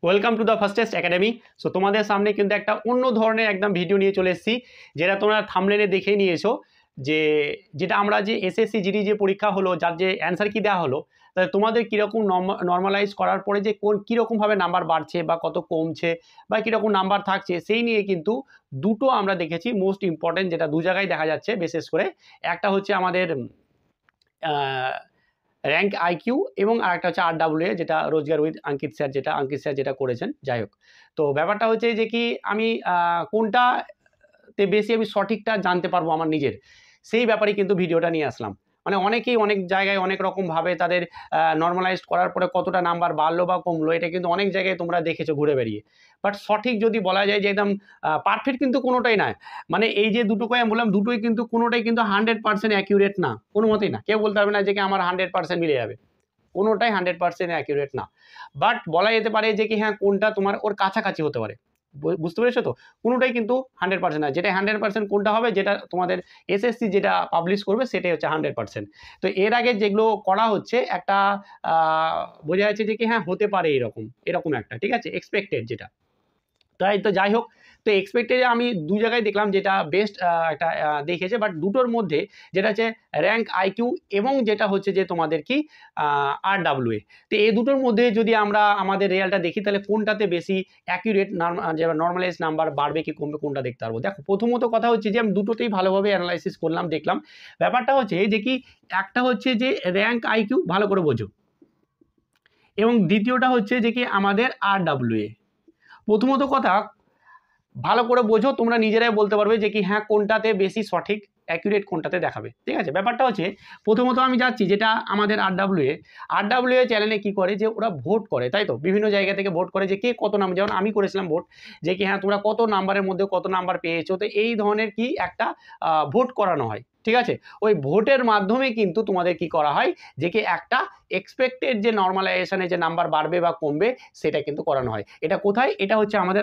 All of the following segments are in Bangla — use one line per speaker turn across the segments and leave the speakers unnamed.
Welcome to the fastest academy. So তোমাদের সামনে কিন্তু একটা অন্য ধরনের একদম ভিডিও নিয়ে চলে এসেছি, যেটা তোমরা থাম্বনেলে দেখে নিয়েছো। যেটা আমরা যে এসএসসি জিডি যে পরীক্ষা হলো, যার যে অ্যান্সার কি দেওয়া হলো, তাহলে তোমাদের কীরকম নর্মালাইজ করার পরে যে কীরকমভাবে নাম্বার বাড়ছে বা কত কমছে বা কীরকম নাম্বার থাকছে, সেই নিয়ে কিন্তু দুটো আমরা দেখেছি মোস্ট ইম্পর্টেন্ট, যেটা দু জায়গায় দেখা যাচ্ছে বিশেষ করে। একটা হচ্ছে আমাদের র্যাঙ্ক আইকিউ এবং আরেকটা হচ্ছে RWA, যেটা রোজগার উইথ অঙ্কিত স্যার যেটা করেছেন। যাই হোক, তো ব্যাপারটা হচ্ছে যে কি আমি কোনটাতে বেশি আমি সঠিকটা জানতে পারবো আমার নিজের, সেই ব্যাপারে কিন্তু ভিডিওটা নিয়ে আসলাম। মানে অনেকেই অনেক জায়গায় অনেক রকমভাবে তাদের নর্মালাইজড করার পরে কতটা নাম্বার বাড়লো বা কমলো, এটা কিন্তু অনেক জায়গায় তোমরা দেখেছো ঘুরে বেরিয়ে। বাট সঠিক যদি বলা যায় যে একদম পারফেক্ট কিন্তু কোনোটাই নয়। মানে এই যে দুটোকে আমি বললাম, দুটোই কিন্তু কোনোটাই কিন্তু 100% অ্যাকিউরেট না, কোনো মতেই না। কেউ বলতে পারবে না যে কি আমার 100% মিলে যাবে, কোনোটাই 100% অ্যাকিউরেট না। বাট বলা যেতে পারে যে কি হ্যাঁ, কোনটা তোমার ওর কাছাকাছি হতে পারে। বুঝতে পেরেছো তো? কোনোটাই কিন্তু 100% না। যেটা 100% কোনটা হবে, যেটা তোমাদের এসএসসি যেটা পাবলিশ করবে সেটাই হচ্ছে 100%। তো এর আগে যেগুলো করা হচ্ছে, একটা বোঝা যাচ্ছে যে কি হ্যাঁ হতে পারে এরকম একটা, ঠিক আছে, এক্সপেক্টেড যেটা। তাই তো যাই হোক, তো এক্সপেক্টেডে আমি দু জায়গায় দেখলাম যেটা বেস্ট একটা দেখেছে। বাট দুটোর মধ্যে যেটা হচ্ছে র্যাঙ্ক আইকিউ এবং যেটা হচ্ছে যে তোমাদের কি RWA, তো এই দুটোর মধ্যে যদি আমরা আমাদের রেজাল্টটা দেখি, তাহলে কোনটাতে বেশি অ্যাকিউরেট নর্মালাইজ নাম্বার বাড়বে কি কমবে, কোনটা দেখতে পারবো। দেখো, প্রথমত কথা হচ্ছে যে আমি দুটোতেই ভালোভাবে অ্যানালাইসিস করলাম, দেখলাম। ব্যাপারটা হচ্ছে যে কি একটা হচ্ছে যে র্যাঙ্ক আইকিউ, ভালো করে বোঝো, এবং দ্বিতীয়টা হচ্ছে যে কি আমাদের RWA। প্রথমত কথা ভালো করে বোঝো, তোমরা নিজেরাই বলতে পারবে যে কি হ্যাঁ কোনটাতে বেশি সঠিক অ্যাকিউরেট কোনটাতে দেখাবে, ঠিক আছে। ব্যাপারটা হচ্ছে প্রথমত আমি যাচ্ছি যেটা আমাদের RWA চ্যানেলে কি করে, যে ওরা ভোট করে, তাই তো, বিভিন্ন জায়গা থেকে ভোট করে যে কে কত নাম্বার, যেমন আমি করেছিলাম ভোট, যে কি হ্যাঁ তোমরা কত নাম্বারের মধ্যে কত নাম্বার পেয়েছো। তো এই ধরনের কি একটা ভোট করানো হয়, ঠিক আছে। ওই ভোটের মাধ্যমে কিন্তু তোমাদের কি করা হয়, যে কি একটা এক্সপেক্টেড যে নর্মালাইজেশনে যে নাম্বার বাড়বে বা কমবে, সেটা কিন্তু করানো হয়। এটা কোথায়? এটা হচ্ছে আমাদের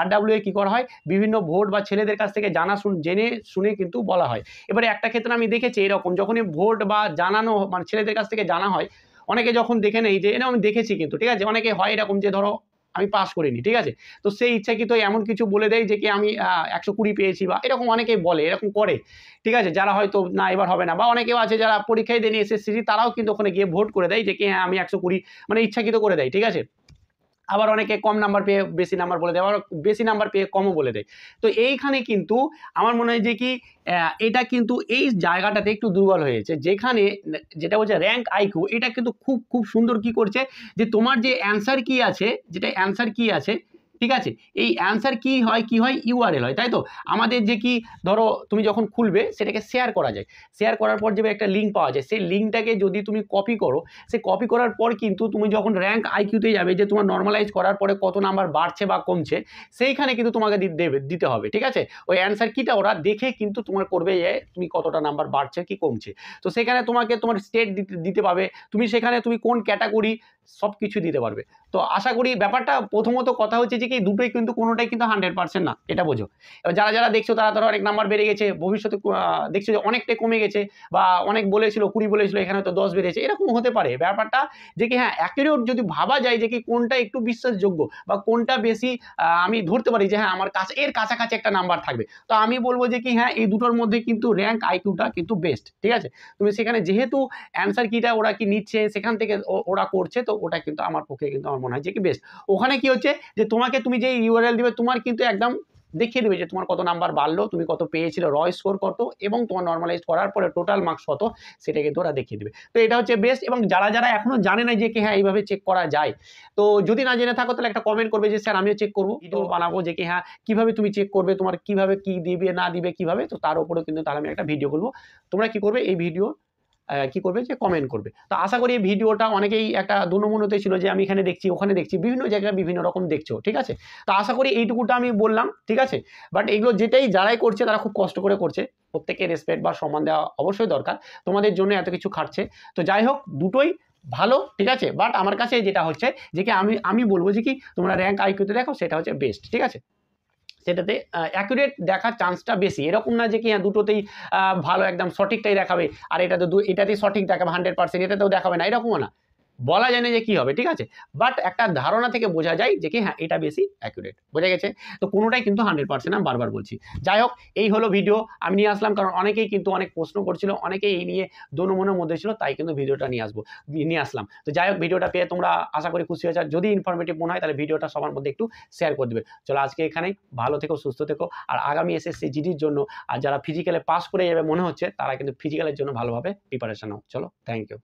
RWA কি করা হয়, বিভিন্ন ভোট বা ছেলেদের কাছ থেকে জেনে শুনে কিন্তু বলা হয়। এবারে একটা ক্ষেত্রে আমি দেখেছি এরকম, যখনই ভোট বা জানানো মানে ছেলেদের কাছ থেকে জানা হয়, অনেকে যখন দেখে নেই যে আমি দেখেছি কিন্তু, ঠিক আছে, অনেকে হয় এরকম যে ধরো আমি পাস করিনি, ঠিক আছে, তো সেই ইচ্ছাকৃত এমন কিছু বলে দেয় যে কি আমি 120 পেয়েছি, বা এরকম অনেকেই বলে, এরকম করে, ঠিক আছে, যারা হয়তো না এবার হবে না, বা অনেকেও আছে যারা পরীক্ষায় দেয়নি এসএসসি, তারাও কিন্তু ওখানে গিয়ে ভোট করে দেয় যে কি হ্যাঁ আমি 120, মানে ইচ্ছাকৃত করে দেয়, ঠিক আছে। আবার অনেকে কম নাম্বার পেয়ে বেশি নাম্বার বলে দেয়, আবার বেশি নাম্বার পেয়ে কমও বলে দেয়। তো এইখানে কিন্তু আমার মনে হয় যে কি এটা কিন্তু এই জায়গাটাতে একটু দুর্বল হয়েছে, যেখানে যেটা বলছে র্যাঙ্ক আইকিউ, এটা কিন্তু খুব খুব সুন্দর কি করছে, যে তোমার যে অ্যান্সার কি আছে, যেটা অ্যান্সার কি আছে, ঠিক আছে, এই অ্যান্সার কি হয় ইউআরএল হয়, তাই তো। আমাদের যে কি ধরো তুমি যখন খুলবে, সেটাকে শেয়ার করা যায়, শেয়ার করার পর যে একটা লিঙ্ক পাওয়া যায়, সেই লিঙ্কটাকে যদি তুমি কপি করো, সে কপি করার পর কিন্তু তুমি যখন র্যাঙ্ক আইকিউতে যাবে, যে তোমার নর্মালাইজ করার পরে কত নাম্বার বাড়ছে বা কমছে, সেইখানে কিন্তু তোমাকে দিতে হবে, ঠিক আছে। ওই অ্যান্সার কিটা ওরা দেখে কিন্তু তোমার করবে যে তুমি কতটা নাম্বার বাড়ছে কি কমছে। তো সেখানে তোমাকে তোমার স্টেট দিতে পাবে, তুমি সেখানে তুমি কোন ক্যাটাগরি, সব কিছু দিতে পারবে। তো আশা করি ব্যাপারটা, প্রথমত কথা হচ্ছে যে কি দুটোই কিন্তু কোনোটাই কিন্তু 100% না, এটা বোঝো। এবার যারা দেখছো তারা ধরো অনেক নাম্বার বেড়ে গেছে, ভবিষ্যতে দেখছো যে অনেকটাই কমে গেছে, বা অনেক বলেছিল 20 বলেছিল, এখানে তো 10 বেড়েছে, এরকম হতে পারে। ব্যাপারটা যে কি হ্যাঁ অ্যাকিউরেট যদি ভাবা যায় যে কি কোনটা একটু বিশ্বাসযোগ্য বা কোনটা বেশি আমি ধরতে পারি যে হ্যাঁ আমার এর কাছাকাছি একটা নাম্বার থাকবে, তো আমি বলবো যে কি হ্যাঁ এই দুটোর মধ্যে কিন্তু র্যাঙ্ক আইকিউটা কিন্তু বেস্ট, ঠিক আছে। তুমি সেখানে যেহেতু অ্যান্সার কিটা ওরা কি নিচ্ছে, সেখান থেকে ওরা করছে, তো ওটা কিন্তু আমার পক্ষে কিন্তু আমার মনে হয় যে কি বেস্ট। ওখানে কি হচ্ছে যে তুমি যে ইউআরএল দিবে, তোমার কিন্তু একদম দেখিয়ে দেবে যে তোমার কত নাম্বার বাড়লো, তুমি কত পেয়েছিলে, র স্কোর কত, এবং তোমার নর্মালাইজ করার পরে টোটাল মার্কস কত, সেটা কিন্তু ওরা দেখিয়ে দেবে। তো এটা হচ্ছে বেস্ট। এবং যারা এখনো জানে না যে কি হ্যাঁ এইভাবে চেক করা যায়, তো যদি না জেনে থাকো, তাহলে একটা কমেন্ট করবে যে স্যার আমিও চেক করবো, ভিডিও বানাবো যে কি হ্যাঁ কিভাবে তুমি চেক করবে, তোমার কিভাবে কি দিবে না দিবে কিভাবে, তো তার উপরে কিন্তু তাহলে আমি একটা ভিডিও করবো। তোমরা কি করবে, এই ভিডিও কি করবে, যে কমেন্ট করবে। তো আশা করি এই ভিডিওটা অনেকেই একটা দুনমনতে ছিল যে আমি এখানে দেখছি ওখানে দেখছি, বিভিন্ন জায়গায় বিভিন্ন রকম দেখছো, ঠিক আছে। তো আশা করি এইটুকুটা আমি বললাম, ঠিক আছে। বাট এগুলো যারাই করছে তারা খুব কষ্ট করে করছে, প্রত্যেককে রেসপেক্ট বা সম্মান দেওয়া অবশ্যই দরকার, তোমাদের জন্য এত কিছু খাটছে। তো যাই হোক, দুটোই ভালো, ঠিক আছে। বাট আমার কাছে যেটা হচ্ছে যে কি আমি বলবো যে কি তোমরা র্যাঙ্ক আইকিউতে দেখো, সেটা হচ্ছে বেস্ট, ঠিক আছে। সেটাতে অ্যাকুরেট দেখার চান্সটা বেশি। এরকম না যে কি হ্যাঁ দুটোতেই ভালো একদম সঠিকটাই দেখাবে, আর এটাতেই সঠিক দেখাবে 100%, এটাতেও দেখাবে না, এরকমও না, বলা যায় না যে কি হবে, ঠিক আছে, বাট একটা ধারণা থেকে বোঝা যায় যে কি হ্যাঁ এটা বেশি অ্যাকুরেট, বোঝা গেছে। তো কোনোটাই কিন্তু 100% আমি বারবার বলছি। যাই হোক, এই হলো ভিডিও আমি নিয়ে আসলাম, কারণ অনেকেই কিন্তু অনেক প্রশ্ন করছিল, অনেকেই এই নিয়ে দোনো-মনের মধ্যে ছিল, তাই কিন্তু ভিডিওটা নিয়ে আসলাম। তো যাই হোক, ভিডিওটা পেয়ে তোমরা আশা করি খুশি হয়েছো। যদি ইনফরমেটিভ মনে হয় তাহলে ভিডিওটা সবার মধ্যে একটু শেয়ার করে দেবে। চলো আজকে এখানেই, ভালো থেকো, সুস্থ থেকো। আর আগামী এসএসসি জিডির জন্য আর যারা ফিজিক্যালে পাস করে যাবে মনে হচ্ছে, তারা কিন্তু ফিজিক্যালের জন্য ভালোভাবে প্রিপারেশন নাও। চলো, থ্যাংক ইউ।